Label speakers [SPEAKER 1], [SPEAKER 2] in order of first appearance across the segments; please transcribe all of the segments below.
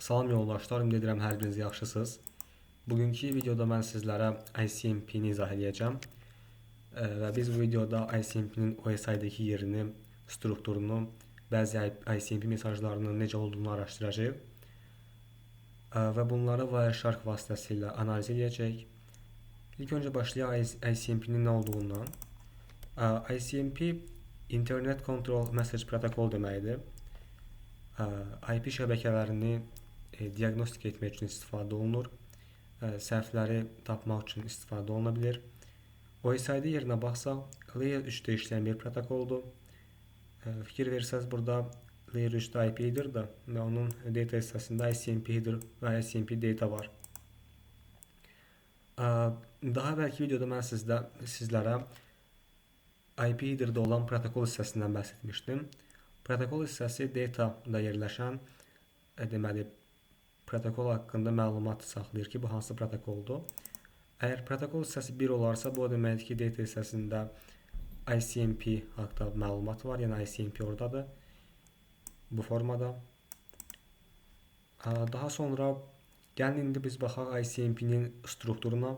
[SPEAKER 1] Salam yoldaşlar, ümid edirəm hər biriniz yaxşısınız. Bugünkü videoda mən sizlərə ICMP-ni izah edəcəm. Və biz bu videoda ICMP-nin OSI-dəki yerini, strukturunu, bəzi ICMP mesajlarının necə olduğunu araşdıracağıq. Və bunları Wireshark vasitəsilə analiz edəcək. İlk öncə başlayaq ICMP-nin nə olduğundan. ICMP Internet Control Message Protocol deməkdir. IP şəbəkələrini diagnostik etmək üçün istifadə olunur. Səhvləri tapmaq üçün istifadə oluna bilir. OSI-də yerinə baxsaq, Layer 3-də işləyən bir protokoldur. Fikir versəz, burada Layer 3-də IP header-dir və onun data hissəsində ICMP header və ICMP data var. Daha əvvəlki videoda mən sizlərə IP header-də olan protokol hissəsindən bəhs etmişdim. Protokol hissəsi data-da yerləşən, deməli, protokol haqqında məlumat saxlayır ki, bu hansı protokoldur. Əgər protokol hissəsi 1 olarsa, bu deməkdir ki, data hissəsində ICMP haqqında məlumat var, yəni ICMP oradadır, bu formada. Daha sonra, gəlin indi biz baxaq ICMP-nin strukturuna.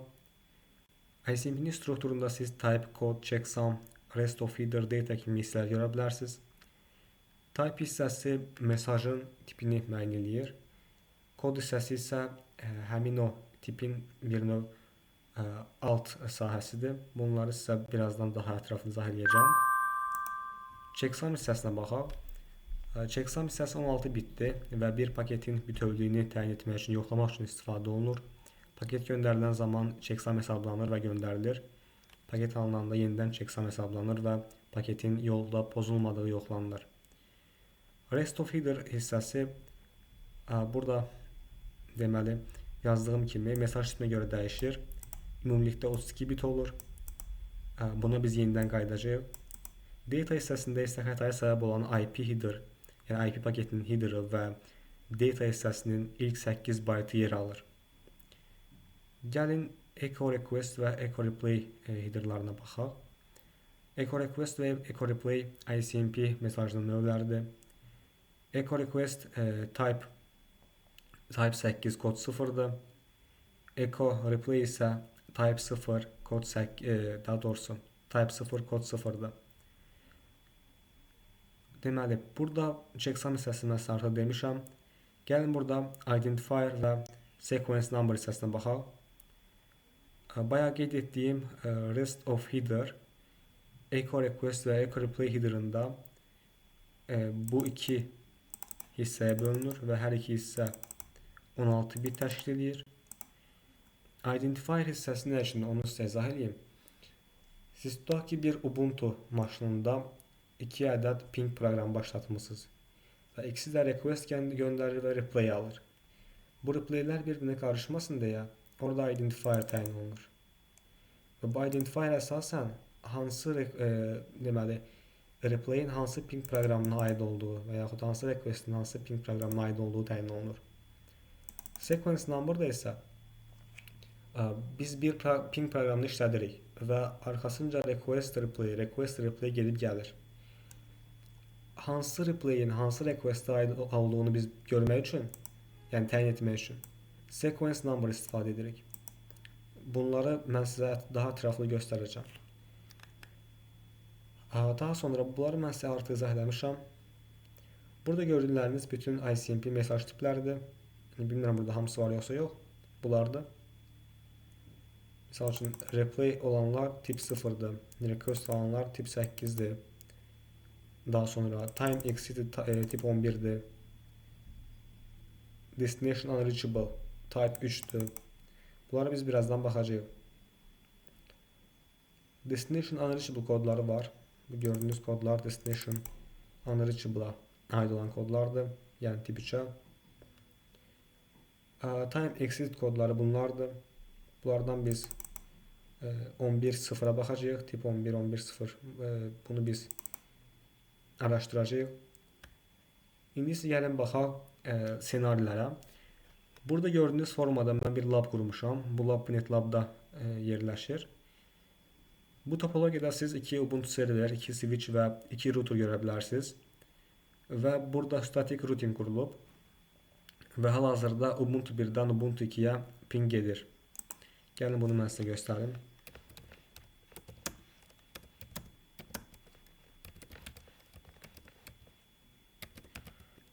[SPEAKER 1] ICMP-nin strukturunda siz type, code, checksum, rest of header, data kimi hissələr görə bilərsiniz. Type hissəsi mesajın tipini müəyyən edir. Kod hissəsi isə həmin o tipin bir növ alt sahəsidir. Bunları sizə birazdan daha ətraflı izah edəcəm. Checksum hissəsinə baxaq. Checksum hissəsi 16 bitdir və bir paketin bütövlüyünü təyin etmək üçün, yoxlamaq üçün istifadə olunur. Paket göndərilən zaman checksum hesablanır və göndərilir. Paket alınanda yenidən checksum hesablanır və paketin yolda pozulmadığı yoxlanılır. Rest of header hissəsi burada deməli yazdığım kimi mesaj tipinə görə dəyişir. Ümumilikdə 32 bit olur. Buna biz yenidən qayıdacağıq. Data hissəsində isə xətaya səbəb olan IP header, yəni IP paketinin headerı və data hissəsinin ilk 8 baytı yer alır. Gəlin echo request və echo replay headerlarına baxaq. Echo request və echo replay ICMP mesajının növləridir. Echo request type 8 kod 0'dır. Echo replay isə type 0 kod 8, daha doğrusu type 0 kod 0'dır. Deməli, burada checksum hissəsində artıq demişəm. Gəlin burada identifier və sequence number hissəsinə baxaq. Bayağı qeyd etdiyim rest of header, echo request və echo replay headerında bu iki hissəyə bölünür və hər iki hissə 16 bit təşkil edir. Identifier hissəsi nə üçün, onu sizə izah edeyim. Siz tutaq ki, bir Ubuntu maşınında 2 ədəd ping proqramı başlatmışsınız və ikisi də request göndərir və replay alır. Bu replaylər bir-birinə qarışmasın deyə orada identifier təyin olunur. Və bu identifier əsasən hansı deməli replayin hansı ping proqramına aid olduğu və yaxud hansı requestin hansı ping proqramına aid olduğu təyin olunur. Sequence number da isə biz bir ping proqramını işlədirik və arxasınca request replay gedib gəlir. Hansı replayin hansı requestə aid olduğunu biz görmək üçün, yəni təyin etmək üçün sequence number istifadə edirik. Bunları mən sizə daha ətraflı göstərəcəm. Daha sonra bunları mən sizə artıq izah eləmişəm. Burada gördükləriniz bütün ICMP mesaj tipləridir. Bilmirəm burada hamısı var yoxsa yox. Bunlardır. Misal üçün replay olanlar tip 0'dır. Request olanlar tip 8'dir. Daha sonra time exceeded tip 11'dir. Destination unreachable type 3'dür. Bunlara biz birazdan baxacağıq. Destination unreachable kodları var. Bu gördüyünüz kodlar destination unreachable'a aid olan kodlardır. Yəni tip 3'ə. Time exceeded kodları bunlardır. Bunlardan biz 11.0'a baxacağıq. Tip 11, 11.0. Bunu biz araşdıracağıq. İndi isə gəlin baxaq senarilərə. Burada gördüyünüz formada mən bir lab qurmuşam. Bu lab NetLab'da yerləşir. Bu topologiyada siz 2 Ubuntu server, 2 switch və 2 router görə bilərsiniz. Və burada static routing qurulub. və hal-hazırda Ubuntu 1-dən Ubuntu 2-yə ping edir. Gəlin bunu mən sizə göstərim.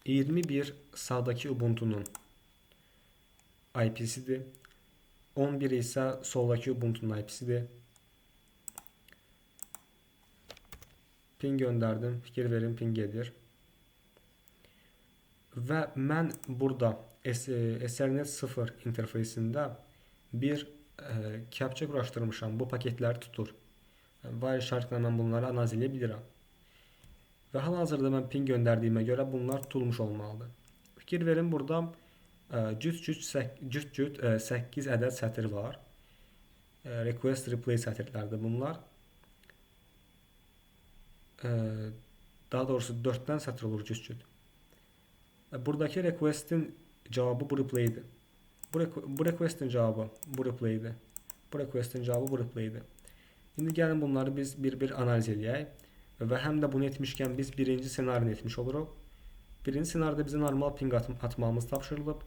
[SPEAKER 1] %21 sağdakı Ubuntu'nun IP'sidir. 11 isə soldakı Ubuntu'nun IP'sidir. Ping göndərdim. Fikir verin, ping edir. Və mən burada Ethernet 0 interfeysində bir captcha quraşdırmışam. Bu paketləri tutur. Wireshark-la mən bunları analiz edə bilirəm. Və hal-hazırda mən ping göndərdiyimə görə bunlar tutulmuş olmalıdır. Fikir verin, burada cüt 8 ədəd sətir var. Request replay sətirlərdir bunlar. Daha doğrusu 4-dən sətir olur cüt. Buradakı request'in cavabı bu replay'dir. Bu request'in cavabı bu replay'dir. Bu request'in cavabı bu replay'dir. İndi gəlin bunları biz bir analiz edək. Və həm də bunu etmişkən biz birinci ssenarini etmiş oluruq. Birinci ssenaride bizə normal ping atmamız tapşırılıb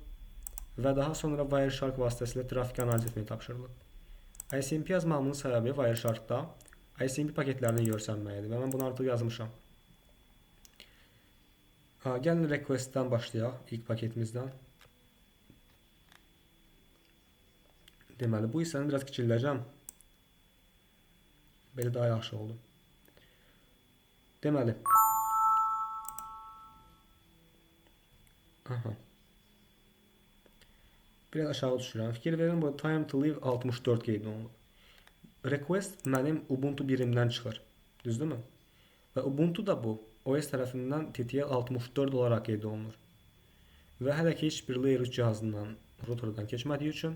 [SPEAKER 1] və daha sonra Wireshark vasitəsilə trafik analiz etməyi tapşırılıb. ICMP yazmamın səbəbi Wiresharkda ICMP paketlərini görsənməyidir və mən bunu artıq yazmışam. Gəlin request'dən başlayaq, ilk paketimizdən. Deməli, bu hissəni biraz kiçildəcəm. Belə daha yaxşı oldu. Deməli. Biraz aşağı düşürəm. Fikir verin, burada time to live 64 qeyd olunur. Request mənim Ubuntu 1-imdən çıxır. Düzdürmü? Və Ubuntu da bu OS tərəfindən TTL 64 olaraq qeyd olunur. Və hələ ki heç bir layer 3 cihazından, routerdan keçmədiyi üçün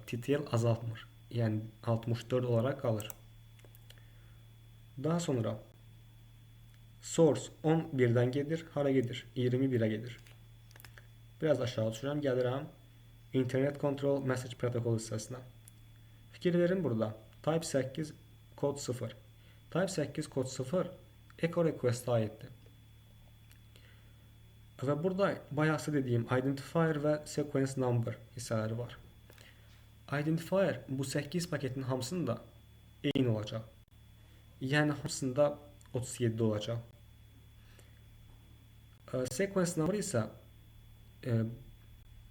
[SPEAKER 1] TTL azaltmır. Yəni 64 olaraq qalır. Daha sonra source 11-dən gedir, hara gedir? 21-ə gedir. Biraz aşağı düşürəm, gəlirəm internet control message protocol hissəsinə. Fikir verin burada. Type 8 kod 0. Type 8 kod 0 echo request-a aiddir. Və burada bayaqsı dediyim identifier və sequence number hissələri var. Identifier bu 8 paketin hamısında eyni olacaq. Yəni hamısında 37 olacaq. Sequence number isə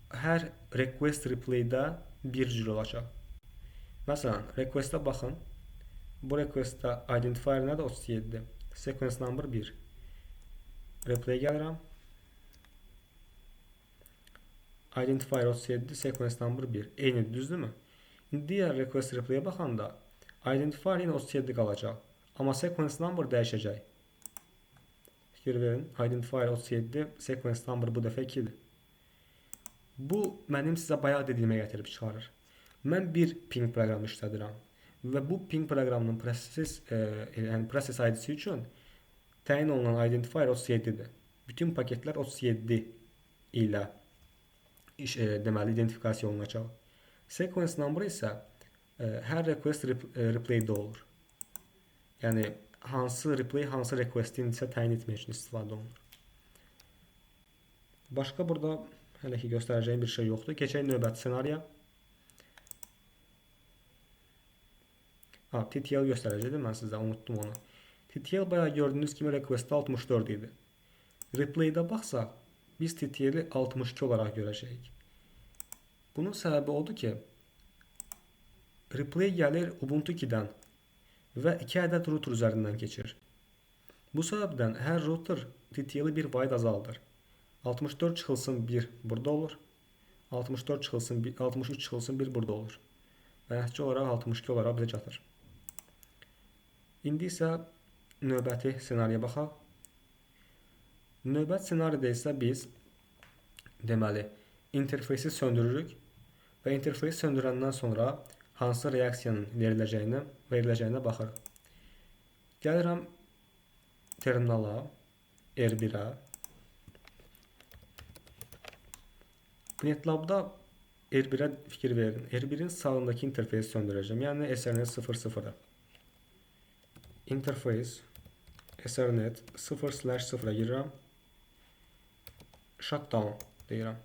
[SPEAKER 1] hər request replay'də bir cür olacaq. Məsələn, request'a baxın. Bu request'da identifier nədir? 37. Sequence number 1. Replay'ə gəlirəm. Identifier 37, sequence number 1. Eynidir, düzdürmü? Digər request replay'ə baxanda identifier yenə 37 qalacaq. Amma sequence number dəyişəcək. Fikir verin. Identifier 37, sequence number bu dəfə 2-dir. Bu mənim sizə bayaq dediyimə gətirib çıxarır. Mən bir ping proqramı işlədirəm. Və bu ping proqramının process ID-si üçün təyin olunan identifier 37-dir. Bütün paketlər 37 ilə deməli identifikasiya olunacaq. Sequence number isə hər request replay'də olur. Yəni hansı replay, hansı request'in isə təyin etmək üçün istifadə olunur. Başqa burada hələ ki göstərəcəyim bir şey yoxdur. Keçək növbəti ssenariyə. TTL göstərəcəkdim mən sizə, unutdum onu. TTL bayağı gördüyünüz kimi request 64 idi. Replay'də baxsaq, biz TTL'i 62 olaraq görəcəyik. Bunun səbəbi odur ki, replay gəlir Ubuntu 2-dən və 2 ədəd router üzərindən keçir. Bu səbəbdən hər router TTL-i 1 byte azaldır. 64 çıxılsın 1 burada olur. 64 çıxılsın 1, 63 çıxılsın 1 burada olur. Və nəticə olaraq 62 olaraq bizə çatır. İndi isə növbəti ssenariyə baxaq. Növbəti ssenaridə isə biz deməli interfeysi söndürürük və interfeysi söndürəndən sonra hansı reaksiyanın veriləcəyinə baxırıq. Gəlirəm terminala, R1-ə. NetLab-da R1-ə fikir verin. R1-in sağındakı interfeysi söndürəcəm. Yəni Ethernet 00-a. Interface Ethernet 0/0-a girirəm. Shutdown deyirəm.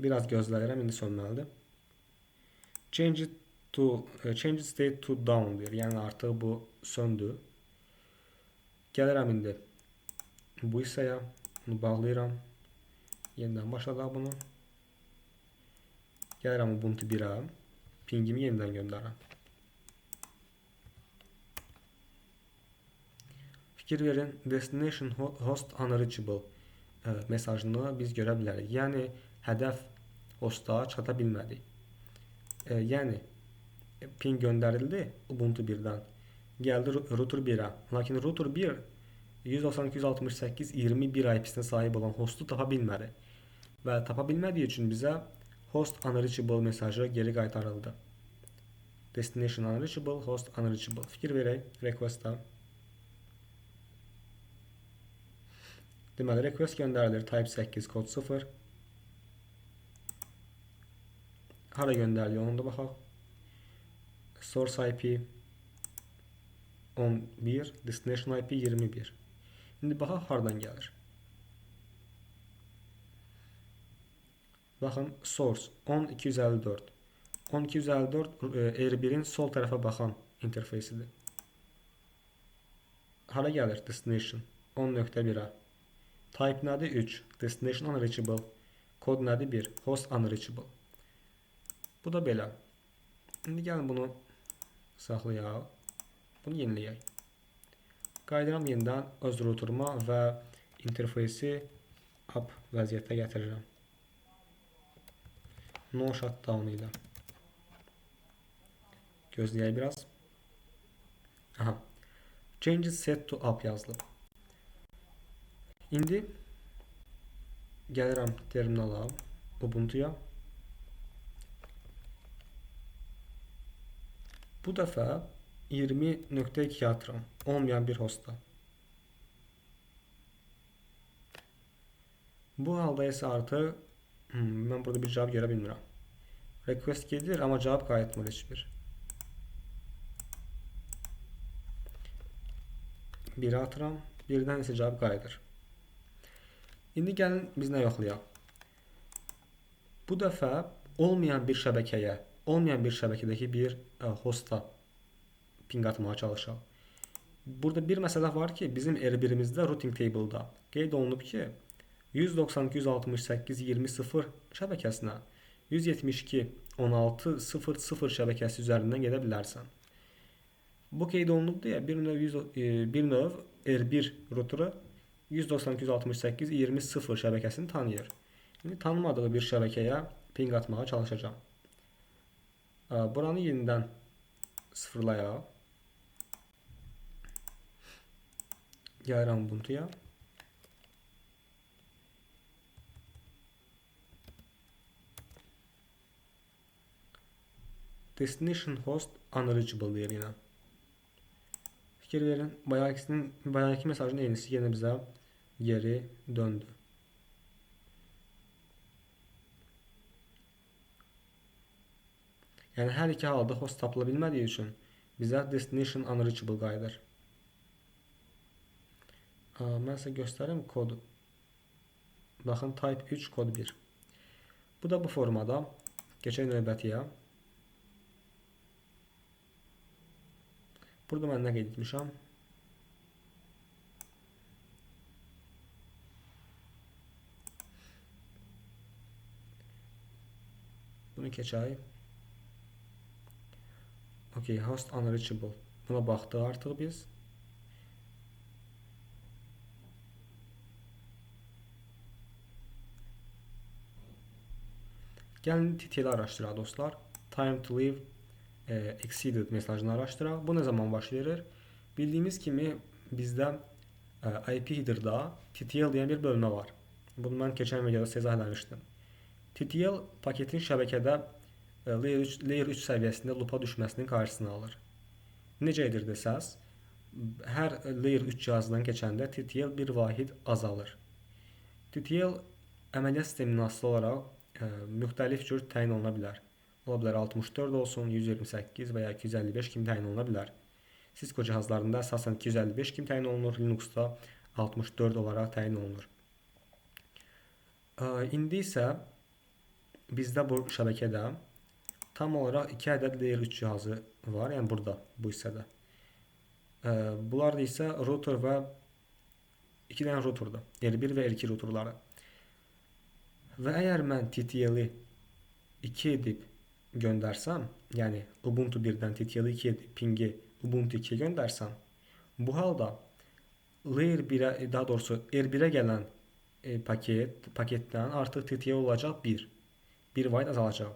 [SPEAKER 1] Biraz gözləyirəm, indi sönməlidir. Change state to down deyir. Yəni artıq bu söndü. Gəlirəm indi bu hissəyə. Bunu bağlayıram. Yenidən başladaq bunu. Gəlirəm Ubuntu 1'ə. Pingimi yenidən göndərirəm. Fikir verin, destination host unreachable mesajını biz görə bilərik. Yəni hədəf hosta çata bilmədik. Yəni ping göndərildi Ubuntu 1'dən. Gəldi router 1'ə. Lakin router 1 192.168.21 IP-sinə sahib olan hostu tapa bilmədi. Və tapa bilmədiyi üçün bizə host unreachable mesajı geri qaytarıldı. Destination unreachable, host unreachable. Fikir verək request-a. Deməli, request göndərilir type 8 kod 0. Hara göndəriliyor, onu da baxaq. Source IP 11, destination IP 21. İndi baxaq hardan gəlir. Baxın, source 10254. 10254 R1'in sol tərəfə baxan interfeysidir. Hara gəlir destination? 10.1'ə. Type nədir? 3. Destination unreachable. Kod nədir? 1. Host unreachable. Bu da belə. İndi gəlin bunu saxlayaq. Bunu yeniləyək. Qaydıram yenidən öz routeruma və interfeysi up vəziyyətə gətirirəm. No shutdown ilə. Gözləyək biraz. Aha. Changes set to up yazılıb. İndi gəlirəm terminala, Ubuntu'ya. Bu dəfə 20.2 atıram, olmayan bir hosta. Bu halda isə artıq mən burada bir cavab görə bilmirəm. Request gedir, amma cavab qayıtmır heç bir. 1'ə atıram, birdən isə cavab qayıdır. İndi gəlin biz nə yoxlayaq. Bu dəfə olmayan bir şəbəkəyə, olmayan bir şəbəkədəki bir hosta ping atmağa çalışaq. Burada bir məsələ var ki, bizim R1'imizdə routing table'da qeyd olunub ki, 192.168.20.0 şəbəkəsinə 172.16.00 şəbəkəsi üzərindən gedə bilərsən. Bu qeyd olunub deyə bir növ R1 routeru 192.168.20.0 şəbəkəsini tanıyır. İndi tanımadığı bir şəbəkəyə ping atmağa çalışacağım. Buranı yenidən sıfırlayaq. Gəlirəm Ubuntu'ya. Destination host unreachable deyir yenə. Fikir verin, bayaqki mesajın eynisi yenə bizə geri döndü. Yəni hər iki halda host tapıla bilmədiyi üçün bizə destination unreachable qayıdır. Mən sizə göstərim kodu. Baxın, type 3 kod 1. Bu da bu formada. Keçək növbətiyə. Burada mən nə qeyd etmişəm? Bunu keçək. Okay, host unreachable. Buna baxdıq artıq biz. Gəlin TTL araşdıraq dostlar. Time to leave exceeded mesajını araşdıraq. Bu nə zaman baş verir? Bildiyimiz kimi bizdə IP header'da TTL deyən bir bölmə var. Bunu mən keçən videoda sizə izah TTL paketin şəbəkədə layer 3 səviyyəsində loop'a düşməsinin qarşısını alır. Necə edir desəz, hər layer 3 cihazdan keçəndə TTL bir vahid azalır. TTL əməliyyat sisteminin asılı olaraq müxtəlif cür təyin oluna bilər. Ola bilər 64 olsun, 128 və ya 255 kimi təyin oluna bilər. Cisco cihazlarında əsasən 255 kimi təyin olunur, Linux'da 64 olaraq təyin olunur. İndi isə bizdə bu şəbəkədə tam olaraq 2 ədəd layer 3 cihazı var. Yəni burada, bu hissədə. Bunlar da isə router və 2 dənə routerdur. R1 və R2 routerları. Və əgər mən TTL-i 2 edib göndərsəm, yəni Ubuntu 1-dən TTL-i 2 edib pingi Ubuntu 2-yə göndərsəm, bu halda layer 1-ə, daha doğrusu R1-ə gələn paketdən artıq TTL olacaq 1. 1 byte azalacaq.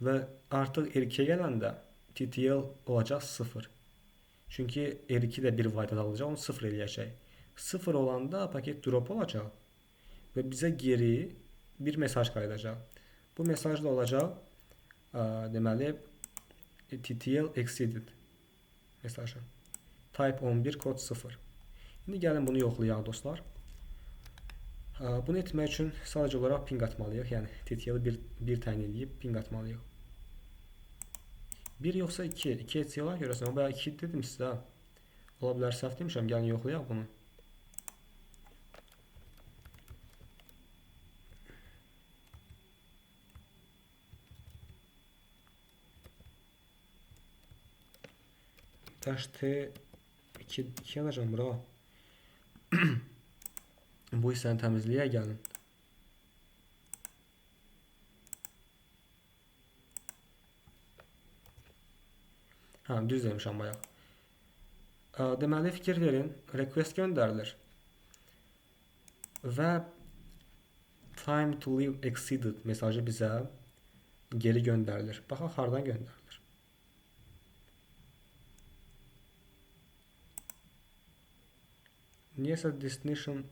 [SPEAKER 1] Və artıq R2-yə gələndə TTL olacaq 0. Çünki R2 də 1 byte azalacaq, onu 0 eləyəcək. 0 olanda paket drop olacaq və bizə geri bir mesaj qayıdacaq. Bu mesaj da olacaq, deməli, TTL exceeded mesajı. Type 11 kod 0. İndi gəlin bunu yoxlayaq dostlar. Bunu etmək üçün sadəcə olaraq ping atmalıyıq. Yəni TTL-i 1 təyin edib ping atmalıyıq. 1 yoxsa 2? 2 etsək olar görəsən. O bayağı 2 dedim sizə. Ola bilər səhv demişəm. Gəlin yoxlayaq bunu. T 2 alacağım bura. Bu hissəni təmizləyə gəlin. Düz demişəm bayaq. Deməli, fikir verin, request göndərilir. Və time to leave exceeded mesajı bizə geri göndərilir. Baxaq, hardan göndərilir. Niyəsə destination,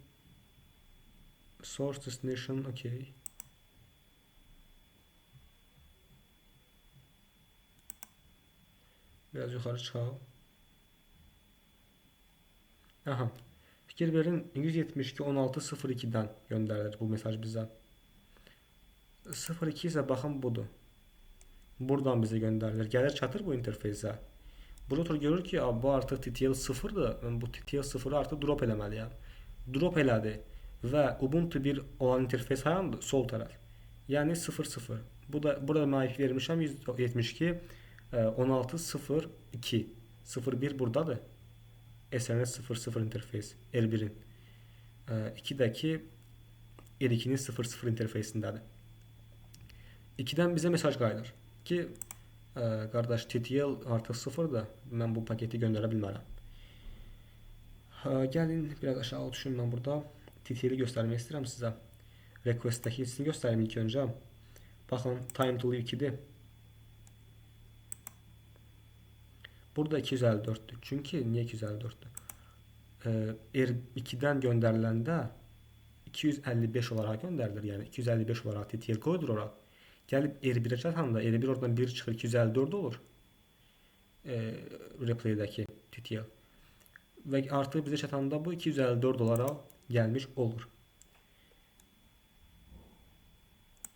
[SPEAKER 1] source destination, okey. Biraz yuxarı çıxaq. Aha. Fikir verin, 172.16.02-dən göndərilir bu mesaj bizə. 02 isə baxın budur. Buradan bizə göndərilir. Gəlir çatır bu interfeysə. Bu router görür ki, bu artıq TTL 0-dır. Mən bu TTL 0-ı artıq drop eləməliyəm. Drop elədi və Ubuntu 1 olan interfeys hayandır? Sol tərəf. Yəni 00. Burada mən IP vermişəm 172 16.02. 01 buradadır. SNS 00 interfeys R1-in. 2-dəki R2-nin 00 interfeysindədir. 2-dən bizə mesaj qayıdır ki, qardaş TTL artıq 0-dır. Mən bu paketi göndərə bilmərəm. Gəlin biraz aşağı düşün, mən burada TTL-i göstərmək istəyirəm sizə. Request-dəki hissini göstəreyim ilk öncə. Baxın, time to leave 2-dir. Burada 254'dür. Çünki niyə 254'dür? R2-dən göndəriləndə 255 olaraq göndərilir. Yəni 255 olaraq TTL qoyulur ora. Gəlib R1-ə çatanda R1 oradan 1 çıxır 254 olur. Replay-dəki TTL. Və artıq bizə çatanda bu 254 olaraq gəlmiş olur.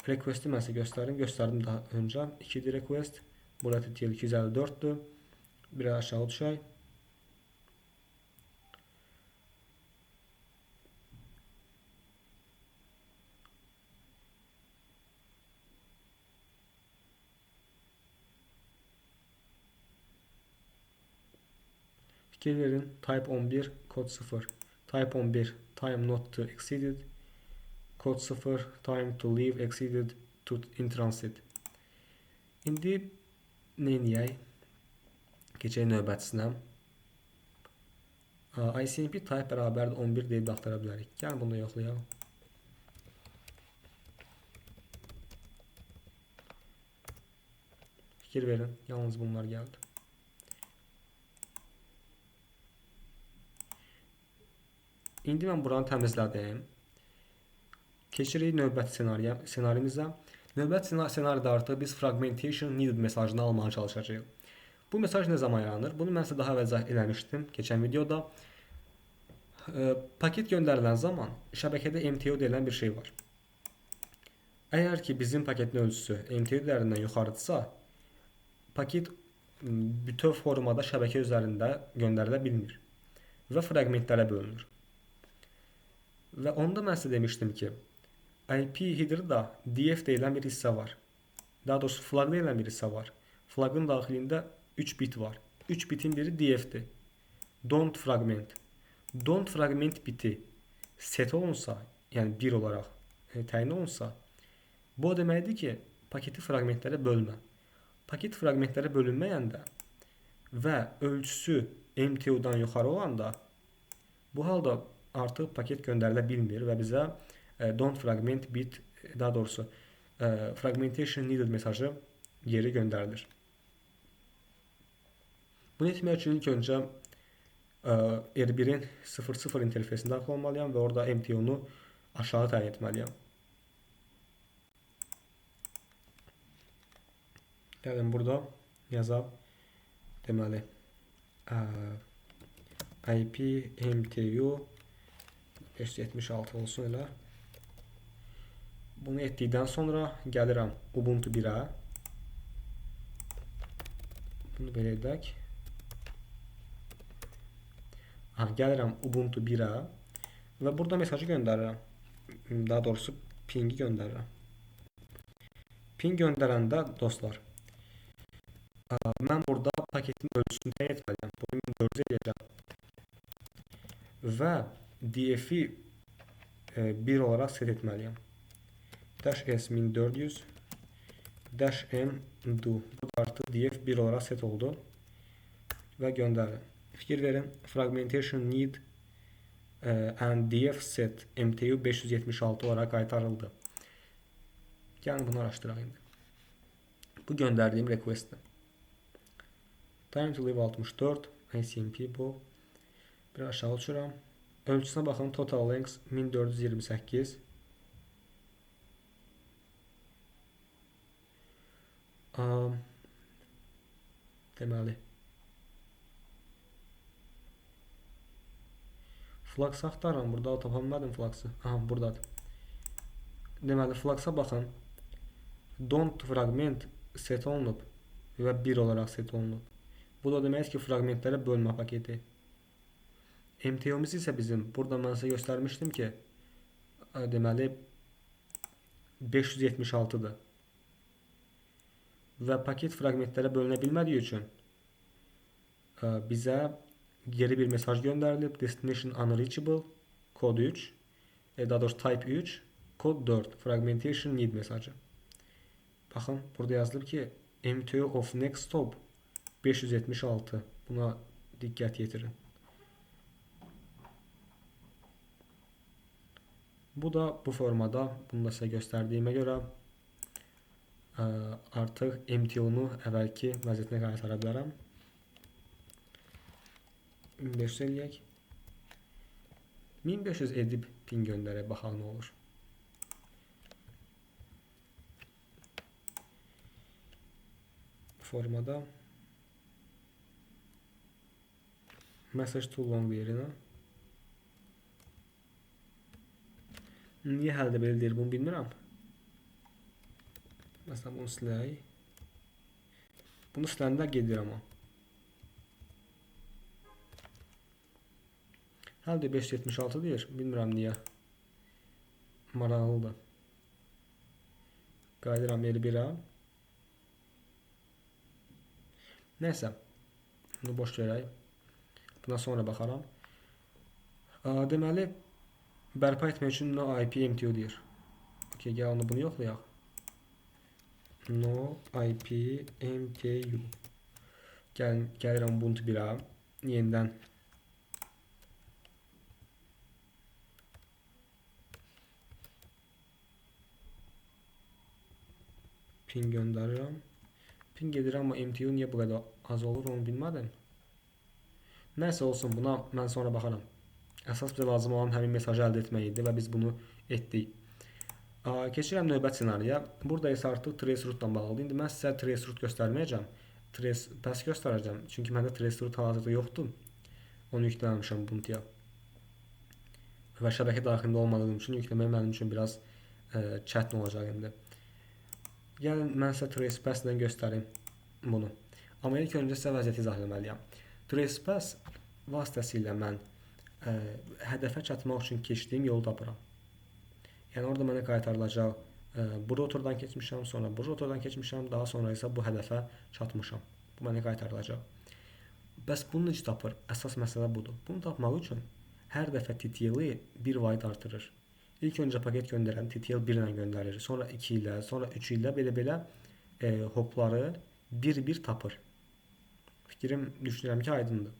[SPEAKER 1] Request-i mən sizə göstərim. Göstərdim daha öncə. 2-dir request. Burada TTL 254'dür. Biraz aşağı düşək. Fikir verin. Type 11 kod 0. Type 11 time not to exceeded. Kod 0 time to leave exceeded to in transit. İndi nə edək? Keçək növbətisinə. ICMP type bərabərdir 11 deyib axtara bilərik. Gəlin bunu yoxlayaq. Fikir verin. Yalnız bunlar gəldi. İndi mən buranı təmizlədim. Keçirik növbəti senarimize. Növbəti senaride artıq biz fragmentation needed mesajını almaya çalışacağıq. Bu mesaj nə zaman yaranır? Bunu mən sizə daha əvvəlcə eləmişdim keçən videoda. Paket göndərilən zaman şəbəkədə MTU deyilən bir şey var. Əgər ki bizim paketin ölçüsü MTU dəyərindən yuxarıdırsa, paket bütöv formada şəbəkə üzərində göndərilə bilmir və fragmentlərə bölünür. Və onda mən sizə demişdim ki, IP header'da df deyilən bir hissə var. Daha doğrusu flag deyilən bir hissə var. Flagın daxilində 3 bit var. 3 bitin biri df'dir. Don't fragment. Don't fragment biti set olunsa, yəni 1 olaraq təyin olunsa, bu o deməkdir ki, paketi fragmentlərə bölmə. Paket fragmentlərə bölünməyəndə və ölçüsü MTU-dan yuxarı olanda, bu halda artıq paket göndərilə bilmir və bizə don't fragment bit, daha doğrusu fragmentation needed mesajı geri göndərilir. Bunu etmək üçün ilk öncə R1-in 00 interfeysinə daxil olmalıyam və orada MTU-nu aşağı təyin etməliyəm. Gəlin burada yazaq. Deməli IP MTU 576 olsun elə. Bunu etdikdən sonra gəlirəm Ubuntu 1-ə. Bunu belə edək. Gəlirəm Ubuntu 1-ə və burada mesajı göndərirəm. Daha doğrusu pingi göndərirəm. Ping göndərəndə dostlar, mən burada paketin ölçüsünü təyin etməliyəm. Bunu 1400 edəcəm. Və df-i 1 olaraq set etməliyəm. -s 1400 -m do. Burada artıq df 1 olaraq set oldu və göndərin. Fikir verin, fragmentation need and df set MTU 576 olaraq qaytarıldı. Gəlin bunu araşdıraq indi. Bu göndərdiyim requestdir. Time to live 64, ICMP bu. Bir aşağı uçuram. Ölçüsünə baxın, total length 1428. Deməli. Flux axtarıram, burada tapa bilmədim flux'ı. Buradadır. Deməli, flux'a baxın. Don't fragment set olunub və 1 olaraq set olunub. Bu da deməkdir ki, fragmentlərə bölmə paketi. MTU-muz isə bizim, burada mən sizə göstərmişdim ki, deməli 576-dır. Və paket fragmentlərə bölünə bilmədiyi üçün bizə geri bir mesaj göndərilib. Destination unreachable, kod 3, daha doğrusu type 3, kod 4, fragmentation need mesajı. Baxın, burada yazılıb ki, MTU of next stop 576. Buna diqqət yetirin. Bu da bu formada, bunu da sizə göstərdiyimə görə artıq MTU-nu əvvəlki vəziyyətinə qaytara bilərəm. 1500 eləyək. 1500 edib ping göndərək, baxaq nə olur. Formada message too long yerinə. Niyə hələ də belə deyir, bunu bilmirəm. Məsələn, bunu silək. Bunu siləndə gedir amma. Hələ də 576 deyir, bilmirəm niyə. Maraqlıdır. Qayıdıram R1-ə. Nəysə, bunu boş verək. Buna sonra baxaram. Deməli, bərpa etmək üçün no IP MTU deyir. Okay, gəl onu bunu yoxlayaq. No IP MTU. Gəlirəm Ubuntu 1-ə. Yenidən ping göndərirəm. Ping edirəm, amma MTU niyə bu qədər az olur, onu bilmədim. Nəysə olsun, buna mən sonra baxaram. Əsas bizə lazım olan həmin mesajı əldə etmək idi və biz bunu etdik. Keçirəm növbət ssenariyə. Burada isə artıq traceroute-dan bağlıdır. İndi mən sizə traceroute göstərməyəcəm. Tracepass göstərəcəm. Çünki məndə traceroute hal-hazırda yoxdur. Onu yükləməmişəm Ubuntuya. Və şəbəkə daxilində olmadığım üçün yükləmək mənim üçün biraz çətin olacaq indi. Gəlin, mən sizə tracepass-dən göstərim bunu. Amma ilk öncə sizə vəziyyəti izah etməliyəm. Tracepass vasitəsilə mən hədəfə çatmaq üçün keçdiyim yolu tapıram. Yəni orada mənə qaytarılacaq bu rotordan keçmişəm, sonra bu rotordan keçmişəm, daha sonra isə bu hədəfə çatmışam. Bu mənə qaytarılacaq. Bəs bunu necə tapır? Əsas məsələ budur. Bunu tapmaq üçün hər dəfə TTL-i 1 byte artırır. İlk öncə paket göndərən TTL 1 ilə göndərir, sonra 2 ilə, sonra 3 ilə belə-belə hopları bir-bir tapır. Fikrim düşünürəm ki, aydındır.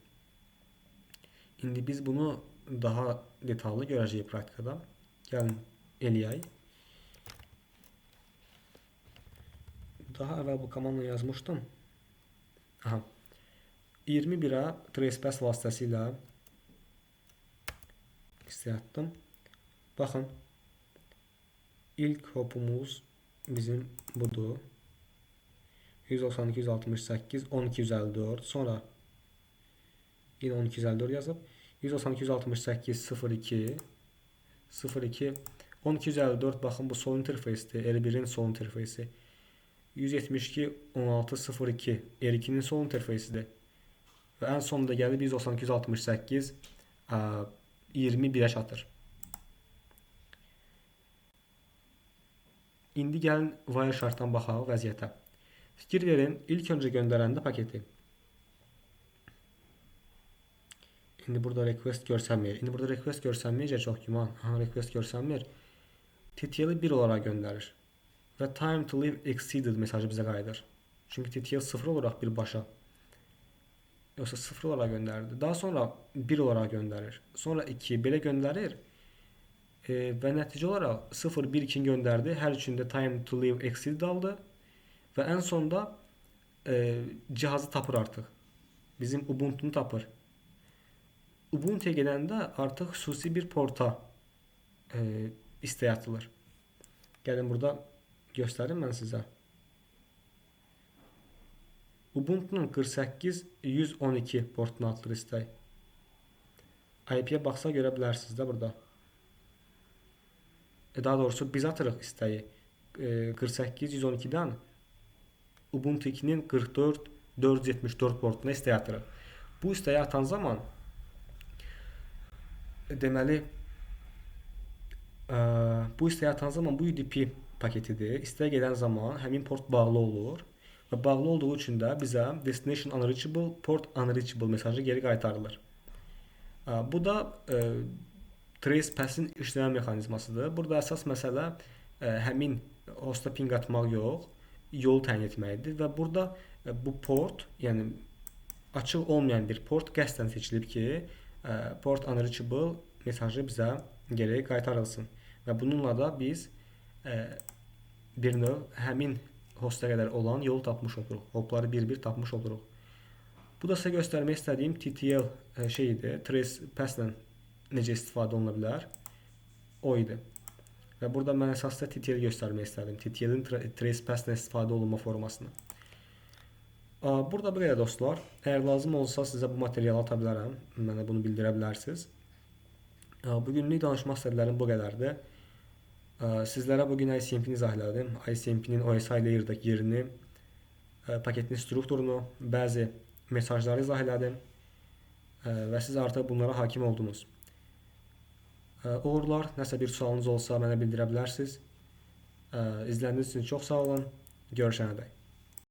[SPEAKER 1] İndi biz bunu daha detallı görəcəyik praktikada. Gəlin eləyək. Daha əvvəl bu komandla yazmışdım. Aha. 21-ə tracepass vasitəsilə istəyətdim. Baxın. İlk hopumuz bizim budur. 192, 168, 1254. Sonra yine 1254 yazıb. 192, 168, 02, 02, 1254 baxın bu sol interfeysdir. R1'in sol interfeysi. 172, 16, 02, R2'nin sol interfeysidir. Və ən sonunda gəlib 192, 168, 21'ə çatır. İndi gəlin Wireshark'dan baxaq vəziyyətə. Fikir verin, ilk öncə göndərəndə paketi. İndi burada request görsənmir. İndi burada request görsənməyəcək, çox güman. Request görsənmir. TTL-i 1 olaraq göndərir. Və time to leave exceeded mesajı bizə qayıdır. Çünki TTL 0 olaraq birbaşa. Yoxsa 0 olaraq göndərdi. Daha sonra 1 olaraq göndərir. Sonra 2 belə göndərir. Və nəticə olaraq 0, 1, 2 göndərdi. Hər üçündə time to leave exceeded aldı. Və ən sonda cihazı tapır artıq. Bizim Ubuntu'nu tapır. Ubuntu'ya gedəndə artıq xüsusi bir porta istək atılır. Gəlin burada göstərim mən sizə. Ubuntu'nun 48.112 portuna atılır istək. IP-yə baxsa görə bilərsiniz də burada. Daha doğrusu biz atırıq istəyi 48.112'dən Ubuntu 2'nin 44.474 portuna istək atırıq. Bu istəyi atan zaman deməli bu istəyi atan zaman bu UDP paketidir. İstək gedən zaman həmin port bağlı olur. Və bağlı olduğu üçün də bizə destination unreachable, port unreachable mesajı geri qaytarılır. Bu da tracepass'in işləmə mexanizmasıdır. Burada əsas məsələ həmin hosta ping atmaq yox, yol təyin etməkdir. Və burada bu port, yəni açıq olmayan bir port qəsdən seçilib ki, port unreachable mesajı bizə geri qaytarılsın. Və bununla da biz bir növ həmin hosta qədər olan yolu tapmış oluruq. Hopları bir-bir tapmış oluruq. Bu da sizə göstərmək istədiyim TTL şeydir. Tracepass'la necə istifadə oluna bilər? O idi. Və burada mən əsasda TTL göstərmək istədim. TTL'in tracepass'la istifadə olunma formasını. Burada bu qədər dostlar. Əgər lazım olsa sizə bu materialı ata bilərəm. Mənə bunu bildirə bilərsiniz. Bugünlük danışmaq istədiklərim bu qədərdir. Sizlərə bugün ICMP-ni izah elədim. ICMP-nin OSI layer'dakı yerini, paketin strukturunu, bəzi mesajları izah elədim. Və siz artıq bunlara hakim oldunuz. Uğurlar, nəsə bir sualınız olsa mənə bildirə bilərsiniz. İzlədiyiniz üçün çox sağ olun. Görüşənədək.